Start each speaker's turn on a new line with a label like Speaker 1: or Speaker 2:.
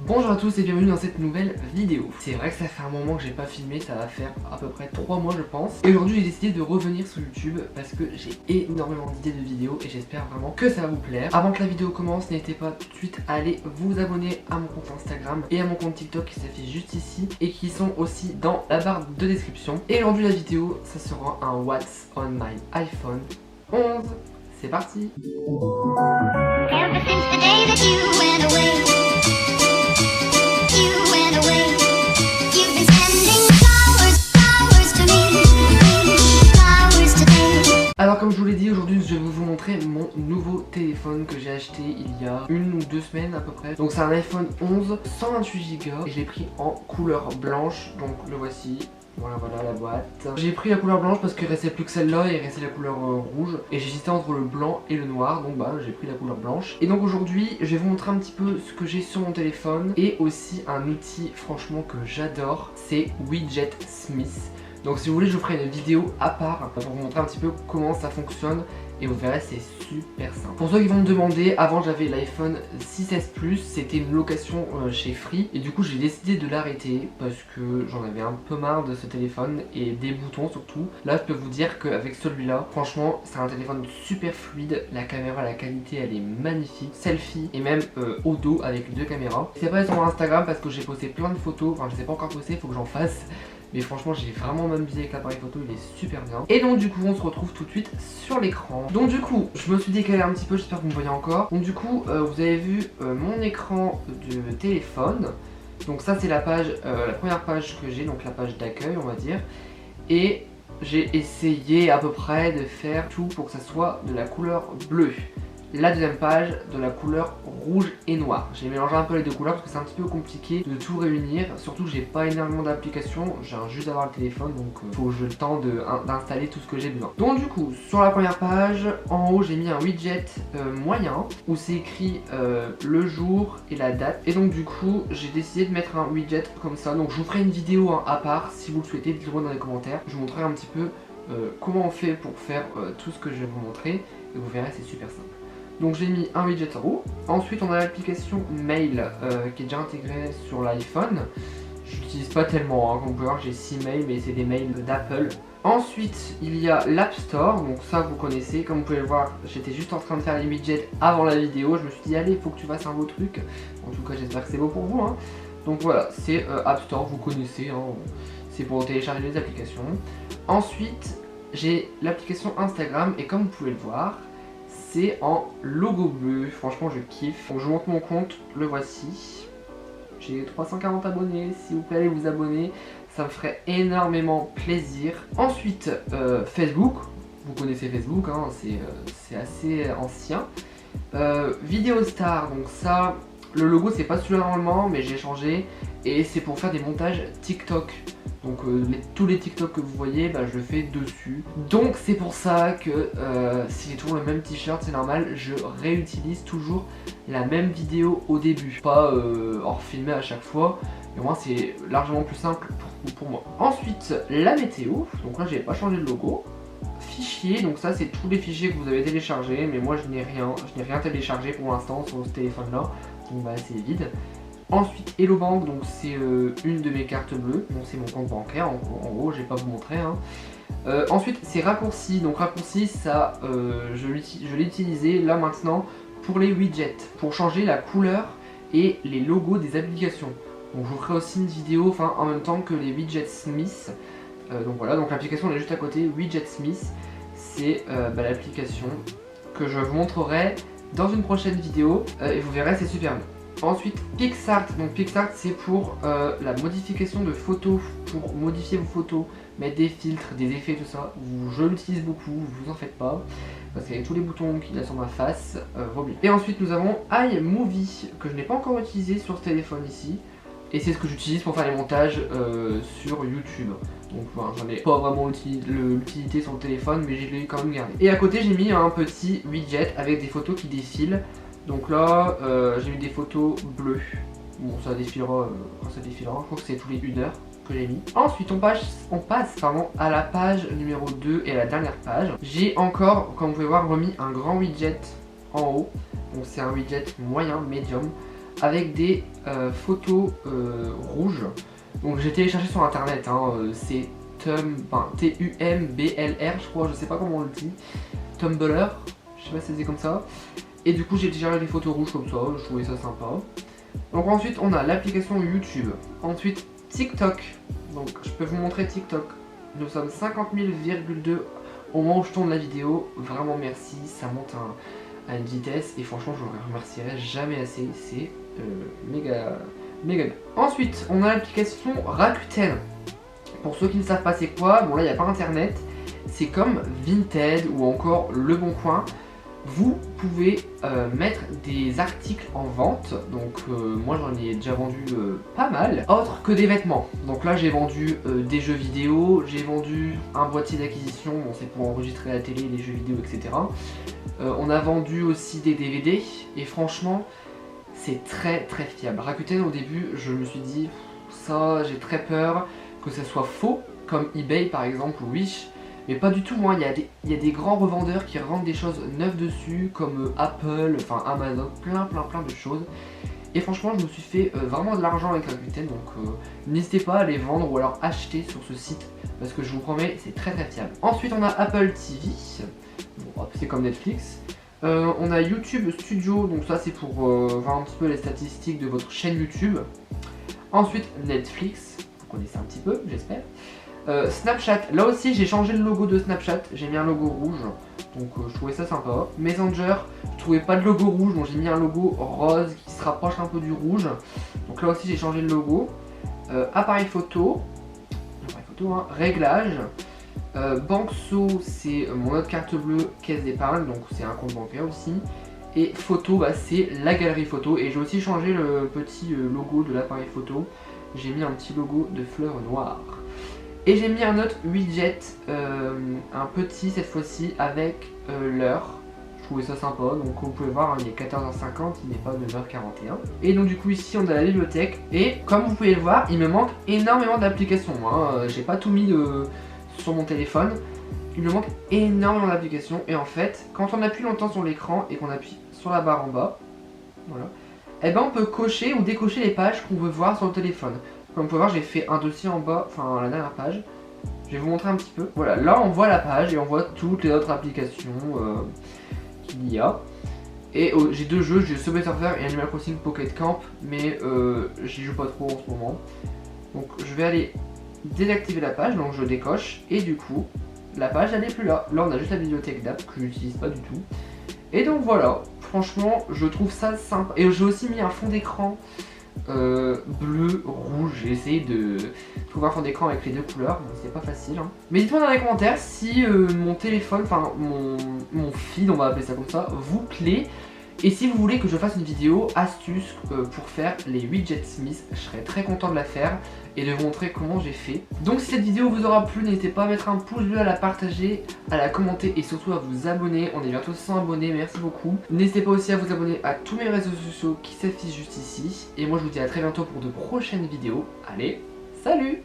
Speaker 1: Bonjour à tous et bienvenue dans cette nouvelle vidéo. C'est vrai que ça fait un moment que j'ai pas filmé, ça va faire à peu près 3 mois je pense. Et aujourd'hui j'ai décidé de revenir sur YouTube parce que j'ai énormément d'idées de vidéos et j'espère vraiment que ça va vous plaire. Avant que la vidéo commence, n'hésitez pas tout de suite à aller vous abonner à mon compte Instagram et à mon compte TikTok qui s'affiche juste ici et qui sont aussi dans la barre de description. Et aujourd'hui la vidéo, ça sera un What's on my iPhone 11. C'est parti.
Speaker 2: Ever since the day that you went away, you've been sending flowers to me, flowers today.
Speaker 1: Alors comme je vous l'ai dit, aujourd'hui je vais vous montrer mon nouveau téléphone que j'ai acheté il y a 1 ou 2 semaines à peu près. Donc c'est un iPhone 11 128 Go et je l'ai pris en couleur blanche, donc le voici. Voilà la boîte. J'ai pris la couleur blanche parce qu'il restait plus que celle-là et il restait la couleur rouge. Et j'hésitais entre le blanc et le noir, donc bah j'ai pris la couleur blanche. Et donc aujourd'hui je vais vous montrer un petit peu ce que j'ai sur mon téléphone. Et aussi un outil franchement que j'adore, c'est Widget Smith. Donc si vous voulez je vous ferai une vidéo à part pour vous montrer un petit peu comment ça fonctionne. Et vous verrez c'est super simple. Pour ceux qui vont me demander, avant j'avais l'iPhone 6S Plus, c'était une location chez Free. Et du coup j'ai décidé de l'arrêter parce que j'en avais un peu marre de ce téléphone et des boutons surtout. Là je peux vous dire qu'avec celui-là, franchement c'est un téléphone super fluide. La caméra, la qualité elle est magnifique. Selfie et même au dos avec 2 caméras. C'est pas sur mon Instagram parce que j'ai posté plein de photos. Enfin je les ai pas encore postées, il faut que j'en fasse. Mais franchement j'ai vraiment m'amusé avec l'appareil photo, il est super bien. Et donc du coup on se retrouve tout de suite sur l'écran. Donc du coup je me suis décalé un petit peu, j'espère que vous me voyez encore. Donc du coup vous avez vu mon écran de téléphone. Donc ça c'est la page, la première page que j'ai, donc la page d'accueil on va dire. Et j'ai essayé à peu près de faire tout pour que ça soit de la couleur bleue. La deuxième page de la couleur rouge et noir. J'ai mélangé un peu les deux couleurs parce que c'est un petit peu compliqué de tout réunir. Surtout que j'ai pas énormément d'applications, j'ai juste d'avoir le téléphone donc faut que j'ai le temps d'installer tout ce que j'ai besoin. Donc du coup sur la première page, en haut j'ai mis un widget moyen où c'est écrit le jour et la date. Et donc du coup j'ai décidé de mettre un widget comme ça. Donc je vous ferai une vidéo à part si vous le souhaitez, dites-le dans les commentaires. Je vous montrerai un petit peu comment on fait pour faire tout ce que je vais vous montrer et vous verrez c'est super simple. Donc j'ai mis un widget en haut. Ensuite on a l'application Mail qui est déjà intégrée sur l'iPhone. Je l'utilise pas tellement, hein. Comme vous pouvez voir j'ai 6 mails mais c'est des mails d'Apple. Ensuite il y a l'App Store, donc ça vous connaissez. Comme vous pouvez le voir j'étais juste en train de faire les widgets avant la vidéo. Je me suis dit allez il faut que tu fasses un beau truc. En tout cas j'espère que c'est beau pour vous, hein. Donc voilà c'est App Store, vous connaissez, hein. C'est pour télécharger les applications. Ensuite j'ai l'application Instagram et comme vous pouvez le voir c'est en logo bleu, franchement je kiffe. Donc je vous montre mon compte, le voici. J'ai 340 abonnés, s'il vous plaît allez vous abonner, ça me ferait énormément plaisir. Ensuite Facebook, vous connaissez Facebook, hein, c'est assez ancien. Vidéo Star, donc ça, le logo c'est pas celui-là normalement mais j'ai changé. Et c'est pour faire des montages TikTok. Donc tous les TikTok que vous voyez, bah, je le fais dessus. Donc c'est pour ça que si j'ai toujours le même t-shirt, c'est normal, je réutilise toujours la même vidéo au début. Pas en refilmer à chaque fois, mais moi c'est largement plus simple pour moi. Ensuite, la météo, donc là j'ai pas changé de logo. Fichier, donc ça c'est tous les fichiers que vous avez téléchargés, mais moi je n'ai rien téléchargé pour l'instant sur ce téléphone là, donc bah c'est vide. Ensuite Hello Bank, donc c'est une de mes cartes bleues, donc c'est mon compte bancaire, en gros je vais pas vous montrer, hein. Ensuite c'est raccourci, donc raccourci ça je l'ai utilisé là maintenant pour les widgets, pour changer la couleur et les logos des applications. Donc je vous ferai aussi une vidéo en même temps que les Widget Smith. Donc voilà, donc l'application est juste à côté, Widget Smith, c'est l'application que je vous montrerai dans une prochaine vidéo et vous verrez c'est super bien. Ensuite PixArt, donc PixArt c'est pour la modification de photos, pour modifier vos photos, mettre des filtres, des effets, tout ça. Je l'utilise beaucoup, vous en faites pas, parce qu'avec tous les boutons qu'il y a sur ma face, vaut mieux. Et ensuite nous avons iMovie, que je n'ai pas encore utilisé sur ce téléphone ici. Et c'est ce que j'utilise pour faire les montages sur YouTube. Donc enfin, j'en ai pas vraiment l'utilité sur le téléphone, mais je l'ai quand même gardé. Et à côté j'ai mis un petit widget avec des photos qui défilent. Donc là j'ai mis des photos bleues. Bon ça défilera quand ça défilera, je crois que c'est tous les 1 heure que j'ai mis. Ensuite on passe à la page numéro 2 et à la dernière page. J'ai encore, comme vous pouvez voir, remis un grand widget en haut. Donc c'est un widget moyen, médium. avec des photos rouges. Donc j'ai téléchargé sur internet, hein, c'est T-U-M-B-L-R je crois, je sais pas comment on le dit. Tumblr, je sais pas si c'est comme ça. Et du coup j'ai téléchargé des photos rouges comme ça, je trouvais ça sympa. Donc ensuite on a l'application YouTube. Ensuite TikTok, donc je peux vous montrer TikTok. Nous sommes 50 000,2 au moment où je tourne la vidéo. Vraiment merci, ça monte à une vitesse et franchement je vous remercierai jamais assez, c'est méga bien. Ensuite on a l'application Rakuten. Pour ceux qui ne savent pas c'est quoi, bon là il n'y a pas internet, c'est comme Vinted ou encore Le Bon Coin. Vous pouvez mettre des articles en vente, donc moi j'en ai déjà vendu pas mal, autre que des vêtements. Donc là j'ai vendu des jeux vidéo, j'ai vendu un boîtier d'acquisition, bon c'est pour enregistrer la télé, les jeux vidéo, etc. On a vendu aussi des DVD, et franchement c'est très fiable. Rakuten au début je me suis dit, ça j'ai très peur que ça soit faux, comme eBay par exemple ou Wish. Mais pas du tout, moi, il y a des grands revendeurs qui revendent des choses neuves dessus, comme Apple, enfin Amazon, plein de choses. Et franchement, je me suis fait vraiment de l'argent avec Rakuten, donc n'hésitez pas à les vendre ou alors acheter sur ce site, parce que je vous promets, c'est très fiable. Ensuite, on a Apple TV, bon, c'est comme Netflix. On a YouTube Studio, donc ça c'est pour voir un petit peu les statistiques de votre chaîne YouTube. Ensuite, Netflix, vous connaissez un petit peu, j'espère. Snapchat, là aussi j'ai changé le logo de Snapchat, j'ai mis un logo rouge, donc je trouvais ça sympa. Messenger, je trouvais pas de logo rouge, donc j'ai mis un logo rose qui se rapproche un peu du rouge, donc là aussi j'ai changé le logo. Appareil photo, hein, réglage, Banxo c'est mon autre carte bleue, caisse d'épargne, donc c'est un compte bancaire aussi. Et photo, bah, c'est la galerie photo, et j'ai aussi changé le petit logo de l'appareil photo, j'ai mis un petit logo de fleurs noires. Et j'ai mis un autre widget, un petit cette fois-ci avec l'heure. Je trouvais ça sympa, donc comme vous pouvez voir, hein, il est 14h50, il n'est pas 9h41. Et donc du coup ici on a la bibliothèque, et comme vous pouvez le voir, il me manque énormément d'applications. Hein. J'ai pas tout mis sur mon téléphone, il me manque énormément d'applications. Et en fait, quand on appuie longtemps sur l'écran et qu'on appuie sur la barre en bas, voilà, et ben on peut cocher ou décocher les pages qu'on veut voir sur le téléphone. Comme vous pouvez voir, j'ai fait un dossier en bas, enfin la dernière page. Je vais vous montrer un petit peu. Voilà, là on voit la page et on voit toutes les autres applications qu'il y a. Et j'ai deux jeux, j'ai Subway Surfer et Animal Crossing Pocket Camp, mais j'y joue pas trop en ce moment. Donc je vais aller désactiver la page, donc je décoche, et du coup, la page elle n'est plus là. Là on a juste la bibliothèque d'app que j'utilise pas du tout. Et donc voilà, franchement je trouve ça sympa. Et j'ai aussi mis un fond d'écran bleu, rouge. J'ai essayé de trouver un fond d'écran avec les deux couleurs, mais c'est pas facile. Hein. Mais dites-moi dans les commentaires si mon téléphone, enfin mon feed, on va appeler ça comme ça, vous plaît. Et si vous voulez que je fasse une vidéo astuce pour faire les widgets Smith, je serais très content de la faire et de vous montrer comment j'ai fait. Donc si cette vidéo vous aura plu, n'hésitez pas à mettre un pouce bleu, à la partager, à la commenter et surtout à vous abonner. On est bientôt 100 abonnés, merci beaucoup. N'hésitez pas aussi à vous abonner à tous mes réseaux sociaux qui s'affichent juste ici. Et moi je vous dis à très bientôt pour de prochaines vidéos. Allez, salut!